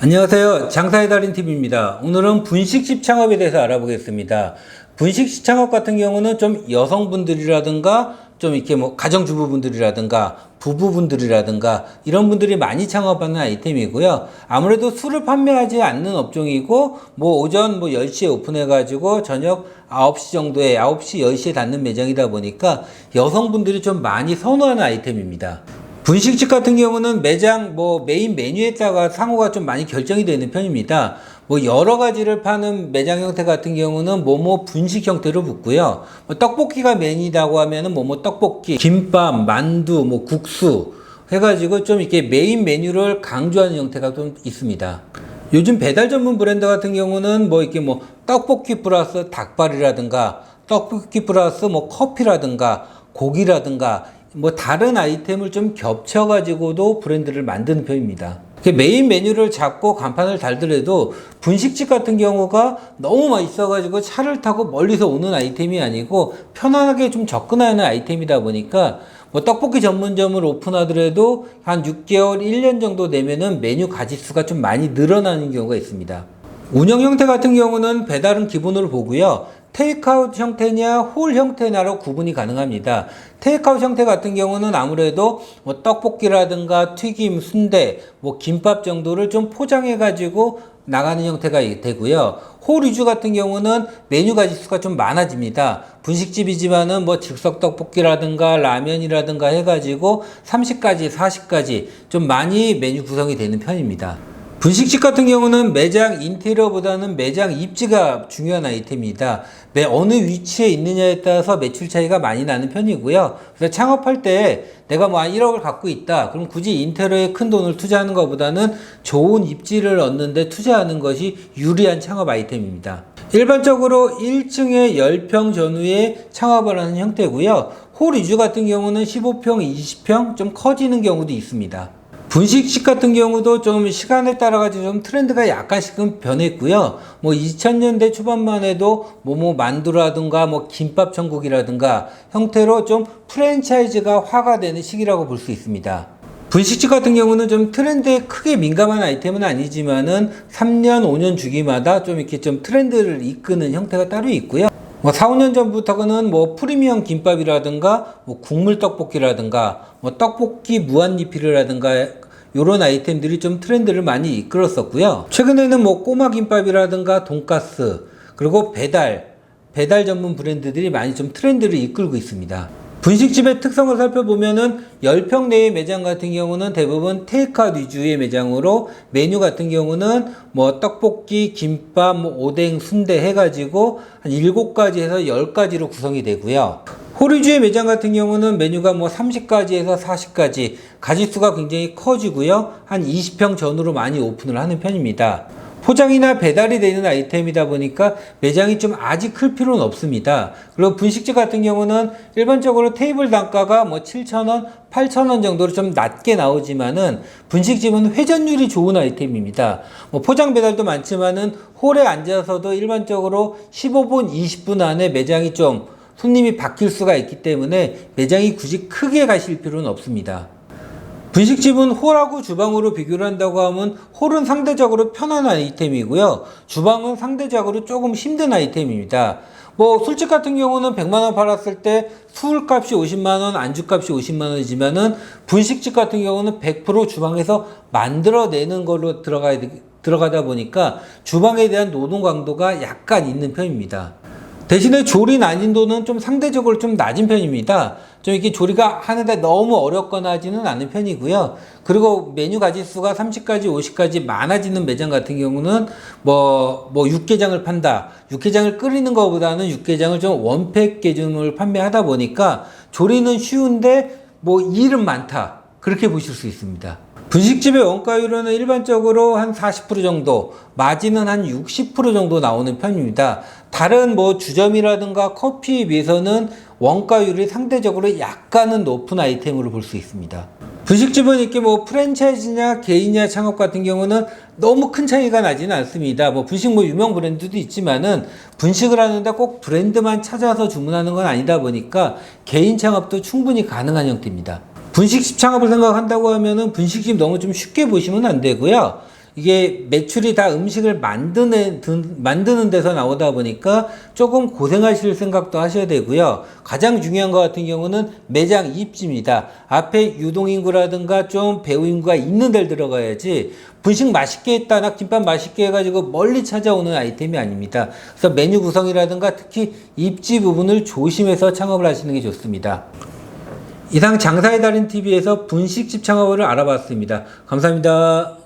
안녕하세요. 장사의 달인 TV입니다. 오늘은 분식집 창업에 대해서 알아보겠습니다. 분식집 창업 같은 경우는 좀 여성분들이라든가 좀 이렇게 뭐 가정주부분들이라든가 부부분들이라든가 이런 분들이 많이 창업하는 아이템이고요. 아무래도 술을 판매하지 않는 업종이고 뭐 오전 10시에 오픈해가지고 저녁 9시 정도에 9시 10시에 닫는 매장이다 보니까 여성분들이 좀 많이 선호하는 아이템입니다. 분식집 같은 경우는 매장 메인 메뉴에 따라 상호가 좀 많이 결정이 되는 편입니다. 여러 가지를 파는 매장 형태 같은 경우는 분식 형태로 붙고요. 떡볶이가 메인이라고 하면은 떡볶이, 김밥, 만두, 국수 해가지고 좀 이렇게 메인 메뉴를 강조하는 형태가 좀 있습니다. 요즘 배달 전문 브랜드 같은 경우는 떡볶이 플러스 닭발이라든가 떡볶이 플러스 커피라든가 고기라든가 다른 아이템을 좀 겹쳐가지고도 브랜드를 만드는 편입니다. 메인 메뉴를 잡고 간판을 달더라도 분식집 같은 경우가 너무 맛있어가지고 차를 타고 멀리서 오는 아이템이 아니고 편안하게 좀 접근하는 아이템이다 보니까 떡볶이 전문점을 오픈하더라도 한 6개월, 1년 정도 되면은 메뉴 가짓수가 좀 많이 늘어나는 경우가 있습니다. 운영 형태 같은 경우는 배달은 기본으로 보고요. 테이크아웃 형태냐 홀 형태냐로 구분이 가능합니다. 테이크아웃 형태 같은 경우는 아무래도 떡볶이라든가 튀김, 순대, 김밥 정도를 좀 포장해 가지고 나가는 형태가 되고요. 홀 위주 같은 경우는 메뉴 가짓수가 좀 많아집니다. 분식집이지만은 즉석 떡볶이라든가 라면이라든가 해가지고 30가지, 40가지 좀 많이 메뉴 구성이 되는 편입니다. 분식집 같은 경우는 매장 인테리어보다는 매장 입지가 중요한 아이템입니다. 어느 위치에 있느냐에 따라서 매출 차이가 많이 나는 편이고요. 그래서 창업할 때 내가 1억을 갖고 있다. 그럼 굳이 인테리어에 큰 돈을 투자하는 것보다는 좋은 입지를 얻는데 투자하는 것이 유리한 창업 아이템입니다. 일반적으로 1층에 10평 전후에 창업을 하는 형태고요. 홀 위주 같은 경우는 15평, 20평 좀 커지는 경우도 있습니다. 분식집 같은 경우도 좀 시간에 따라 가지고 좀 트렌드가 약간씩은 변했고요. 2000년대 초반만 해도 만두라든가 김밥 천국이라든가 형태로 좀 프랜차이즈가 화가되는 시기라고 볼 수 있습니다. 분식집 같은 경우는 좀 트렌드에 크게 민감한 아이템은 아니지만은 3년, 5년 주기마다 좀 이렇게 좀 트렌드를 이끄는 형태가 따로 있고요. 4, 5년 전부터는 프리미엄 김밥이라든가 국물 떡볶이라든가 떡볶이 무한리필이라든가 요런 아이템들이 좀 트렌드를 많이 이끌었었고요. 최근에는 꼬마 김밥이라든가 돈가스 그리고 배달 전문 브랜드들이 많이 좀 트렌드를 이끌고 있습니다. 분식집의 특성을 살펴보면은 10평 내의 매장 같은 경우는 대부분 테이크아웃 위주의 매장으로 메뉴 같은 경우는 떡볶이, 김밥, 오뎅, 순대 해가지고 한 7가지에서 10가지로 구성이 되고요. 홀 위주의 매장 같은 경우는 메뉴가 30가지에서 40가지 가짓수가 굉장히 커지고요. 한 20평 전후로 많이 오픈을 하는 편입니다. 포장이나 배달이 되는 아이템이다 보니까 매장이 좀 아직 클 필요는 없습니다. 그리고 분식집 같은 경우는 일반적으로 테이블 단가가 7,000원, 8,000원 정도로 좀 낮게 나오지만은 분식집은 회전율이 좋은 아이템입니다. 포장 배달도 많지만은 홀에 앉아서도 일반적으로 15분, 20분 안에 매장이 좀 손님이 바뀔 수가 있기 때문에 매장이 굳이 크게 가실 필요는 없습니다. 분식집은 홀하고 주방으로 비교를 한다고 하면 홀은 상대적으로 편한 아이템이고요. 주방은 상대적으로 조금 힘든 아이템입니다. 술집 같은 경우는 100만원 팔았을 때 술값이 50만원, 안주값이 50만원이지만은 분식집 같은 경우는 100% 주방에서 만들어내는 걸로 들어가다 보니까 주방에 대한 노동 강도가 약간 있는 편입니다. 대신에 조리 난이도는 좀 상대적으로 좀 낮은 편입니다. 좀 이렇게 조리가 하는데 너무 어렵거나 하지는 않은 편이고요. 그리고 메뉴 가짓수가 30가지, 50가지 많아지는 매장 같은 경우는 육개장을 판다. 육개장을 끓이는 것보다는 육개장을 좀 원팩 기준으로 판매하다 보니까 조리는 쉬운데 일은 많다. 그렇게 보실 수 있습니다. 분식집의 원가율은 일반적으로 한 40% 정도, 마진은 한 60% 정도 나오는 편입니다. 다른 주점이라든가 커피에 비해서는 원가율이 상대적으로 약간은 높은 아이템으로 볼 수 있습니다. 분식집은 이렇게 프랜차이즈냐 개인이냐 창업 같은 경우는 너무 큰 차이가 나지는 않습니다. 분식 유명 브랜드도 있지만은 분식을 하는데 꼭 브랜드만 찾아서 주문하는 건 아니다 보니까 개인 창업도 충분히 가능한 형태입니다. 분식집 창업을 생각한다고 하면은 분식집 너무 좀 쉽게 보시면 안 되고요. 이게 매출이 다 음식을 만드는 데서 나오다 보니까 조금 고생하실 생각도 하셔야 되고요. 가장 중요한 것 같은 경우는 매장 입지입니다. 앞에 유동인구라든가 좀 배우인구가 있는 데를 들어가야지 분식 맛있게 했다, 나 김밥 맛있게 해가지고 멀리 찾아오는 아이템이 아닙니다. 그래서 메뉴 구성이라든가 특히 입지 부분을 조심해서 창업을 하시는 게 좋습니다. 이상 장사의 달인 TV에서 분식집 창업을 알아봤습니다. 감사합니다.